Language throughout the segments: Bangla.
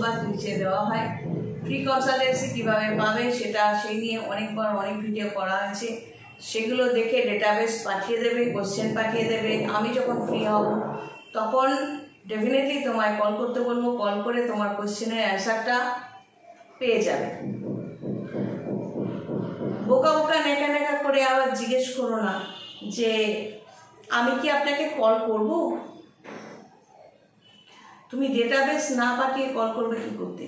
নাম্বার নিচে দেওয়া হয়। ফ্রি কনসালটেন্সি কীভাবে পাবে সেটা সেই নিয়ে অনেকবার অনেক ভিডিও করা হয়েছে, সেগুলো দেখে ডেটাবেস পাঠিয়ে দেবে, কোশ্চেন পাঠিয়ে দেবে। আমি যখন ফ্রি হব তখন ডেফিনেটলি তোমায় কল করতে বলবো, কল করে তোমার কোশ্চেনের অ্যান্সারটা পেয়ে যাবে। বোকা বোকা নেকা নেকা করে আবার জিজ্ঞেস করো না যে আমি কি আপনাকে কল করব। তুমি ডেটাবেস না পাঠিয়ে কল করবে কি করতে?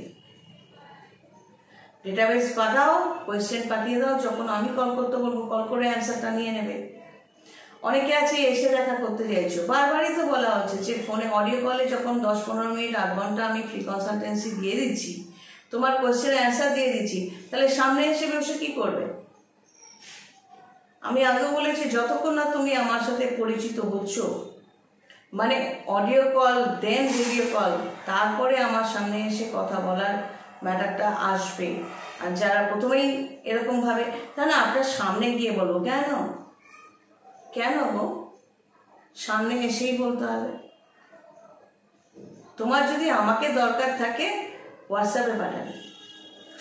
ডেটাবেস পাঠাও, কোয়েশ্চেন পাঠিয়ে দাও, যখন আমি কল করতে বলবো কল করে অ্যান্সারটা নিয়ে নেবে। অনেকে আছে এসে দেখা করতে চাইছো, বারবারই তো বলা হচ্ছে যে ফোনে অডিও কলে যখন 10-15 মিনিট 8 ঘন্টা আমি ফ্রি কনসালটেন্সি দিয়ে দিচ্ছি, তোমার কোয়েশ্চেনের অ্যান্সার দিয়ে দিচ্ছি, তাহলে সামনে এসে বসে কি করবে? আমি আগেও বলেছি যতক্ষণ না তুমি আমার সাথে পরিচিত হচ্ছ, মানে অডিও কল দেন ভিডিও কল, তারপরে আমার সামনে এসে কথা বলার ম্যাটারটা আসবে। আর যারা প্রথমেই এরকম ভাবে না আপনার সামনে গিয়ে বলবো, কেন গো সামনে এসেই বলতে হবে? তোমার যদি আমাকে দরকার থাকে হোয়াটসঅ্যাপে পাঠাবে,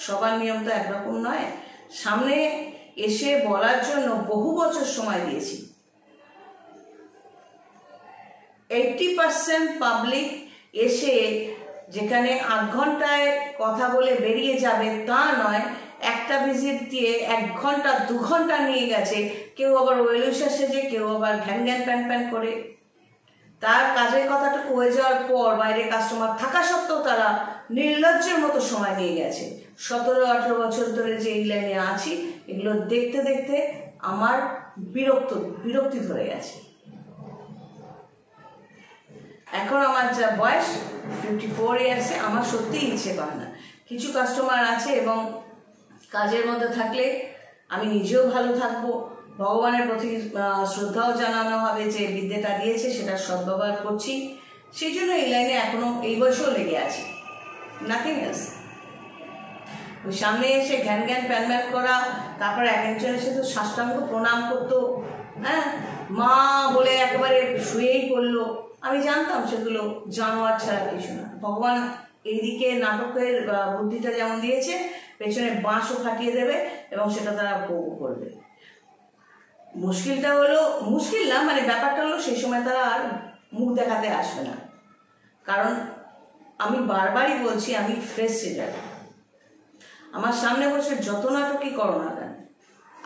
সবার নিয়ম তো একরকম নয়। সামনে এসে বলার জন্য বহু বছর সময় দিয়েছি। 80% পাবলিক এসে যেখানে 8 ঘন্টায় কথা বলে বেরিয়ে যাবে তা নয়, একটা ভিজিট দিয়ে 1 ঘন্টা 2 ঘন্টা নিয়ে গেছে। কেউ আবার ওয়েলুশা সেজে, কেউ আবার ঘ্যান ঘ্যান প্যান প্যান করে। তার কাজের কথাটুকু হয়ে যাওয়ার পর বাইরে কাস্টমার থাকা সত্ত্বেও তারা নির্লজ্জের মতো সময় নিয়ে গেছে। 17-18 বছর ধরে যে এই লাইনে আছি, এগুলো দেখতে দেখতে আমার বিরক্তি ধরে গেছে। এখন আমার যা বয়স 54 ইয়ার্সে, আমার সত্যিই ইচ্ছে করে না। কিছু কাস্টমার আছে এবং কাজের মধ্যে থাকলে আমি নিজেও ভালো থাকবো, ভগবানের প্রতি শ্রদ্ধাও জানানো হবে যে বিদ্যেটা দিয়েছে সেটা সদ্ব্যবহার করছি, সেই জন্য এই লাইনে এখনো এই বয়সেও লেগে আছি, নাথিং এলস। ওই সামনে এসে ঘ্যান ঘ্যান প্যান প্যান করা, তারপরে এক একজন এসে তো সাষ্টাঙ্গ প্রণাম করতো, হ্যাঁ মা বলে একেবারে শুয়েই পড়লো। আমি জানতাম সেগুলো জানোয়ার ছাড়া কিছু না। ভগবান এইদিকে নাটকের বুদ্ধিটা যেমন দিয়েছে, পেছনে বাঁশও খাটিয়ে দেবে এবং সেটা তারা ভোগ করবে। মুশকিলটা হলো, মুশকিল না মানে ব্যাপারটা হলো সেই সময় তারা আর মুখ দেখাতে আসবে না। কারণ আমি বারবারই বলছি আমি ফ্রেশ সিডার। আমার সামনে বসে যত নাটকই করো না কেন,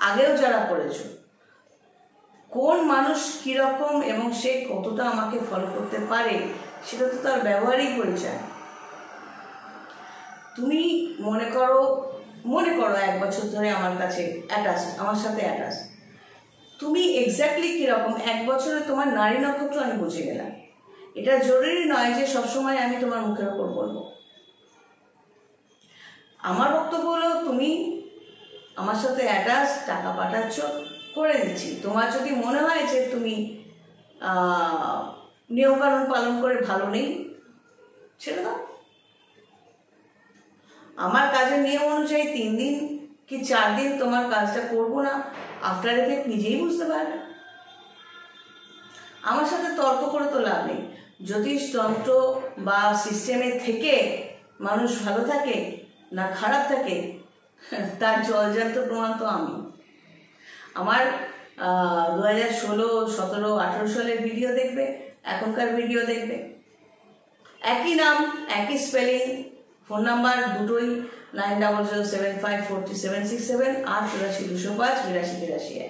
আগেও যারা করেছো, কোন মানুষ কীরকম এবং সে কতটা আমাকে ফলো করতে পারে সেটা তো তার ব্যবহারই পরিচয়। তুমি মনে করো 1 বছর ধরে আমার কাছে অ্যাটাচ, আমার সাথে অ্যাটাচ, তুমি এক্স্যাক্টলি কীরকম 1 বছরে তোমার নারী নক্ষত্র আমি বুঝে গেলাম। এটা জরুরি নয় যে সবসময় আমি তোমার মুখের ওপর বলবো। আমার বক্তব্য হলো তুমি আমার সাথে অ্যাটাচ, টাকা পাঠাচ্ছ, করে দিচ্ছি। তোমার যদি মনে হয় যে তুমি নিয়মকানুন পালন করে ভালো নেই, ছেড়ে দাও। আমার কাজের নিয়ম অনুযায়ী 3 দিন কি 4 দিন তোমার কাজটা করবো না, আফটার এফেক্ট নিজেই বুঝতে পারবে। আমার সাথে তর্ক করে তো লাভ নেই। জ্যোতিষতন্ত্র বা সিস্টেমে থেকে মানুষ ভালো থাকে না খারাপ থাকে তার জলজান্ত প্রমাণ তো আমি। আমার 2016, 17, 18 সালের ভিডিও দেখবে, এখনকার ভিডিও দেখবে, একই নাম, একই স্পেলিং, ফোন নাম্বার দুটোই 9007540767 আর 84-205-8283।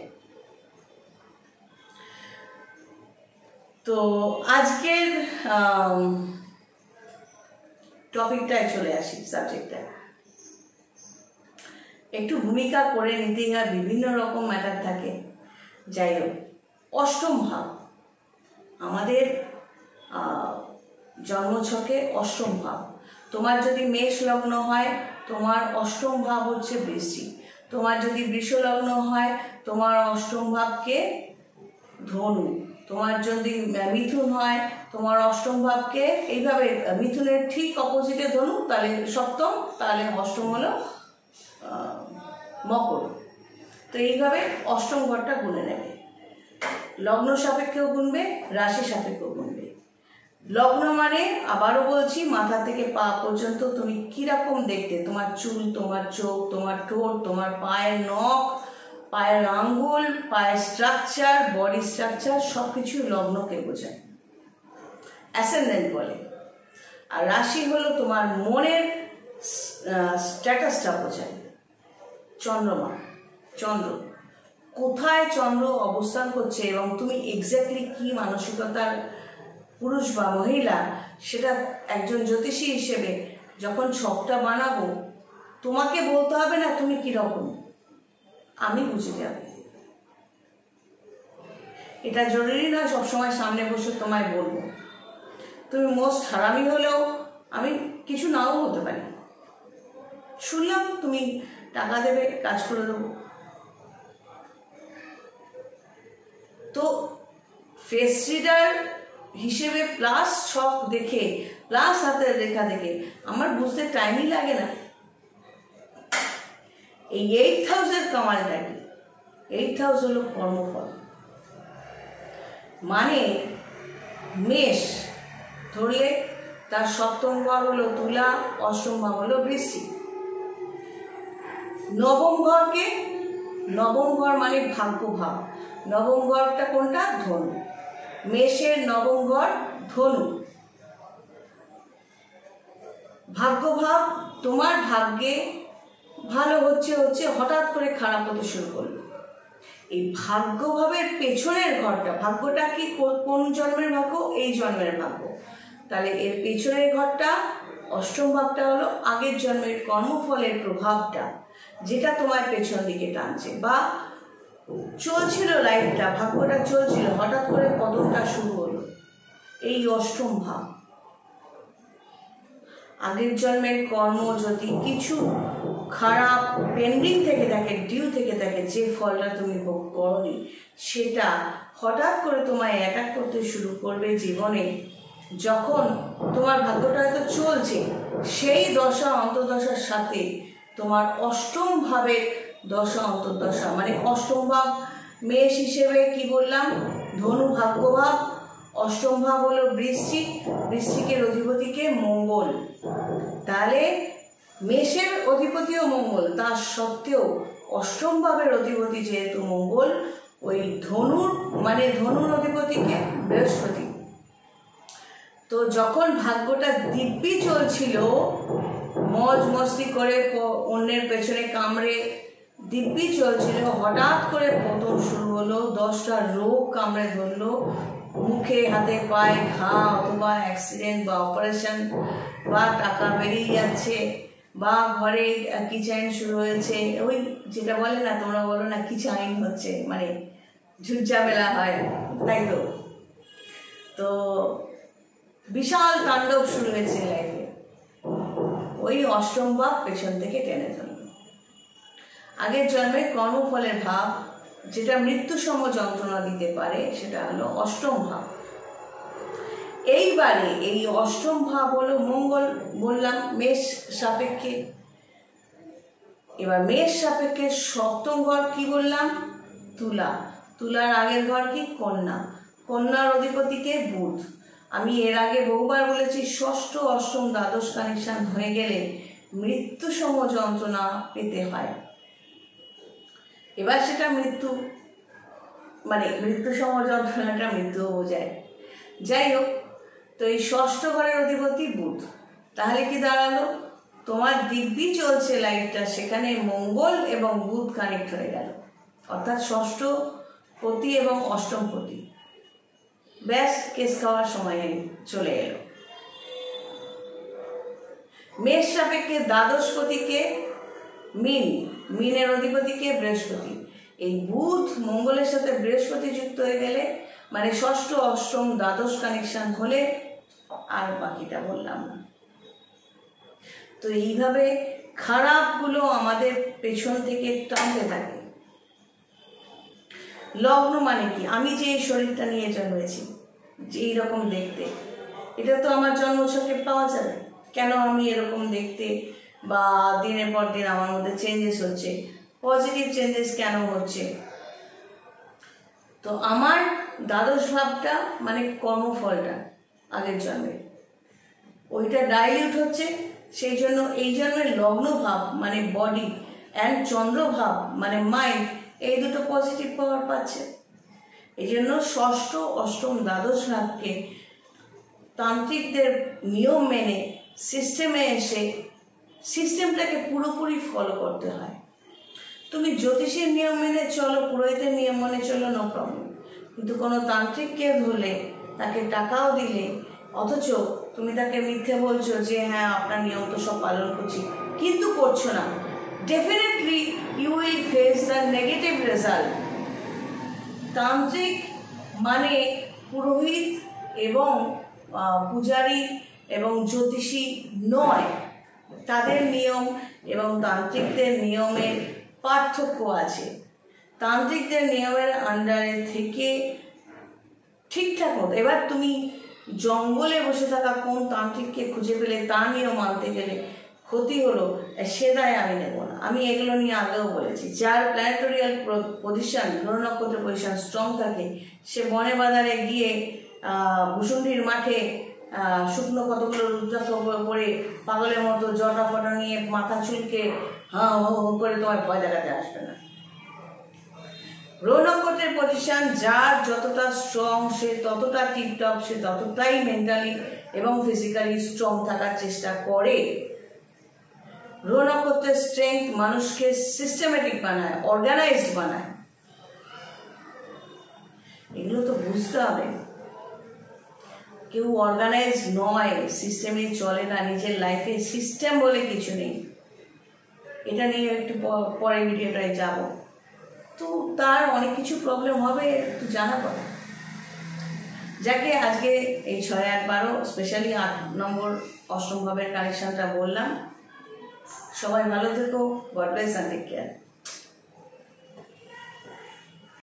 তো আজকের টপিকটায় চলে আসি, সাবজেক্টটা একটু ভূমিকা করে নিতেই হয়, বিভিন্ন রকম ম্যাটার থাকে। যাই হোক, অষ্টম ভাব আমাদের জন্মছকে, অষ্টম ভাব। তোমার যদি মেষ লগ্ন হয় তোমার অষ্টম ভাব হচ্ছে বৃশ্চিক, তোমার যদি বৃষ লগ্ন হয় তোমার অষ্টম ভাবকে ধনু, তোমার যদি মিথুন হয় তোমার অষ্টম ভাবকে এইভাবে, মিথুনের ঠিক অপোজিটে ধনু, তাহলে সপ্তম, তাহলে অষ্টম হলো মকর। তো এইভাবে অষ্টম ঘরটা গুনে নেবে, লগ্ন সাপেক্ষেও গুনবে, রাশি সাপেক্ষেও গুনবে। লগ্ন মানে আবারও বলছি, মাথা থেকে পা পর্যন্ত তুমি কিরকম দেখতে, তোমার চুল, তোমার চোখ, তোমার ঠোঁট, তোমার পায়ের নখ, পায়ের আঙ্গুল, পায়ের স্ট্রাকচার, বডি স্ট্রাকচার, সব কিছু লগ্নকে বোঝায়, অ্যাসেন্ডেন্ট বলে। আর রাশি হলো তোমার মনের স্ট্যাটাসটা বোঝায়। চন্দ্রমা, চন্দ্র কোথায় চন্দ্র অবস্থান করছে এবং তুমি এক্স্যাক্টলি কি মানসিকতার পুরুষ বা মহিলা, সেটা একজন জ্যোতিষী হিসেবে যখন ছকটা বানাবো তোমাকে বলতে হবে না তুমি কিরকম, আমি বুঝে যাব। এটা জরুরি নয় সবসময় সামনে বসে তোমায় বলবো। তুমি মোস্ট হারামি হলেও আমি কিছু নাও হতে পারি, শুনলাম তুমি টাকা দেবে, কাজ করে দেবো। তো ফেস রিডার হিসেবে প্লাস ছক দেখে, প্লাস হাতের রেখা দেখে আমার বুঝতে টাইমই লাগে না। এই 8th হাউসের কামালটা কি? 8th হাউস হলো কর্মফল, মানে মেষ ধরলে তার সপ্তম ঘর হলো তুলা, অষ্টম ভাব হলো বৃশ্চিক। নবম ঘরকে, নবম ঘর মানে ভাগ্য ভাব, নবম ঘরটা কোনটা? ধনু। মেষের নবম ঘর ধনু। ভাগ্যভাব, তোমার ভাগ্যে ভালো হচ্ছে হচ্ছে হঠাৎ করে খারাপ হতে শুরু করলো। এই ভাগ্যভাবের পেছনের ঘরটা, ভাগ্যটা কি কোন জন্মের ভাগ্য? এই জন্মের ভাগ্য। তাহলে এর পেছনের ঘরটা, অষ্টম ভাবটা হলো আগের জন্মের কর্মফলের প্রভাবটা, যেটা তোমার পেছন দিকে টানছে। বা চলছিল লাইফটা, ভাগ্যটা চলছিল, হঠাৎ করে পতনটা শুরু হলো, এই অষ্টম ভাব। আগের জন্মের কর্ম যদি কিছু খারাপ পেন্ডিং থেকে থাকে, ডিউ থেকে থাকে, যে ফলটা তুমি ভোগ করনি, সেটা হঠাৎ করে তোমায় অ্যাটাক করতে শুরু করবে জীবনে। যখন তোমার ভাগ্যটা হয়তো চলছে, সেই দশা অন্তর্দশার সাথে তোমার অষ্টম ভাবের দশা অন্তর্দশা, মানে অষ্টম ভাব মেষ হিসেবে কি বললাম? ধনু ভাগ্যভাব। অষ্টম ভাব হলো বৃশ্চিক, বৃশ্চিকের অধিপতিকে মঙ্গল। তাহলে মেষের অধিপতিও মঙ্গল, তা সত্ত্বেও অষ্টম ভাবের অধিপতি যেহেতু মঙ্গল, ওই ধনুর মানে ধনুর অধিপতিকে বৃহস্পতি। তো যখন ভাগ্যটা দিব্যি চলছিল, মজ মস্তি করে অন্যের পেছনে কামড়ে দিব্যি চলছিল, হঠাৎ করে পতন শুরু হলো, 10টা রোগ কামড়ে ধরলো, মুখে হাতে পায়ে ঘা অথবা অ্যাক্সিডেন্ট বা অপারেশন, বা টাকা বেরিয়ে যাচ্ছে, বা ঘরে কিচাইন শুরু হয়েছে, ওই যেটা বলে না, তোমরা বলো না কিচাইন হচ্ছে, মানে ঝুটঝামেলা হয়, তাই তো। তো বিশাল তাণ্ডব শুরু হয়েছে লাইফে, ওই অষ্টম ভাব পেছন থেকে টেনে ধরল। আগের জন্মের কর্মফলের ভাব, যেটা মৃত্যুসম যন্ত্রণা দিতে পারে, সেটা হলো অষ্টম ভাব। এইবারে এই অষ্টম ভাব হলো মঙ্গল, বললাম মেষ সাপেক্ষে। এবার মেষ সাপেক্ষে সপ্তম ঘর কি বললাম? তুলা। তুলার আগের ঘর কি? কন্যা। কন্যার অধিপতিকে বুধ। আমি এর আগে বহুবার বলেছি, ষষ্ঠ অষ্টম দ্বাদশ কানেকশন হয়ে গেলে মৃত্যুসম যন্ত্রণা পেতে হয়। এবার সেটা মৃত্যু, মানে মৃত্যুসম যন্ত্রণাটা মৃত্যুও বোঝায়। যাই হোক, তো এই ষষ্ঠ ঘরের অধিপতি বুধ। তাহলে কি দাঁড়ালো? তোমার দিব্যি চলছে লাইফটা, সেখানে মঙ্গল এবং বুধ কানেক্ট হয়ে গেল, অর্থাৎ ষষ্ঠ পতি এবং অষ্টম পতি। ব্যাস, কেস খাওয়ার সময় চলে এলো। মেষ সাপেক্ষে দ্বাদশপতিকে মিন, মিনের অধিপতিকে বৃহস্পতি। এই বুধ মঙ্গলের সাথে বৃহস্পতি যুক্ত হয়ে গেলে, মানে ষষ্ঠ অষ্টম দ্বাদশ কানেকশন হলে, আর বাকিটা বললাম না। তো এইভাবে খারাপগুলো আমাদের পেছন থেকে টানতে থাকে। লগ্ন মানে কি? আমি যে এই শরীরটা নিয়ে জন্মেছি, যে এইরকম দেখতে, এটা তো আমার জন্মছকে পাওয়া যাবে। কেন আমি এরকম দেখতে, বা দিনের পর দিন আমার মধ্যে চেঞ্জেস হচ্ছে, পজিটিভ চেঞ্জেস কেন হচ্ছে? তো আমার দ্বাদশ ভাবটা মানে কর্মফলটা, আগের জন্মে, ওইটা ডাইলিউট হচ্ছে। সেই জন্য এই জন্মের লগ্ন ভাব মানে বডি অ্যান্ড চন্দ্র ভাব মানে মাইন্ড, এই দুটো পজিটিভ পাওয়ার পাচ্ছে। এই জন্য ষষ্ঠ, অষ্টম, দ্বাদশ ভাবকে তান্ত্রিকদের নিয়ম মেনে সিস্টেমে এসে সিস্টেমটাকে পুরোপুরি ফলো করতে হয়। তুমি জ্যোতিষের নিয়ম মেনে চলো, পুরোহিতের নিয়ম মেনে চলো, নো প্রবলেম, কিন্তু কোনো তান্ত্রিককে ধরলে তাকে টাকাও দিলে অথচ তুমি তাকে মিথ্যে বলছো যে হ্যাঁ আপনার নিয়ম তো সব পালন করছি, কিন্তু করছো না, definitely you will face the negative result. তান্ত্রিক মানে পুরোহিত এবং পূজারী এবং জ্যোতিষী নয়। তাদের নিয়ম এবং তান্ত্রিকদের নিয়মের পার্থক্য আছে। তান্ত্রিকদের নিয়মের আন্ডারে থেকে ঠিকঠাক মতো, এবার তুমি জঙ্গলে বসে থাকা কোন তান্ত্রিককে খুঁজে পেলে তার নিয়ম মানতে গেলে ক্ষতি হলো, সে দায় আমি নেব না। আমি এগুলো নিয়ে আগেও বলেছি, যার প্ল্যানেটোরিয়াল পজিশন, গ্রহ নক্ষত্রের পজিশন স্ট্রং থাকে, সে বনে বাজারে গিয়ে ভূষুণ্ডির মাঠে শুকনো কতগুলো রুদ্রাক্ষ পরে পাগলের মতো জটা ফটা নিয়ে মাথা চুলকে হ্যাঁ হো হো করে তোমার ভয় দেখাতে আসবে না। গ্রহ নক্ষত্রের পজিশন যার যতটা স্ট্রং, সে ততটা টিপটপ, সে ততটাই মেন্টালি এবং ফিজিক্যালি স্ট্রং থাকার চেষ্টা করে। গ্রহ নক্ষত্রের স্ট্রেংথ মানুষকে সিস্টেমেটিক বানায়, অর্গানাইজড বানায়। এগুলো তো বুঝতে হবে। কেউ অর্গানাইজ নয়, সিস্টেমে চলে না, নিজের লাইফে সিস্টেম বলে কিছু নেই। এটা নিয়ে একটু পরে ভিডিওটায় যাব, তো তার অনেক কিছু প্রবলেম হবে, একটু জানা কথা। যাকে আজকে এই 6, 8, 12 স্পেশালি 8 নম্বর অষ্টম ভাবের কানেকশনটা বললাম। সবাই ভালো থেকো, God bless and take care.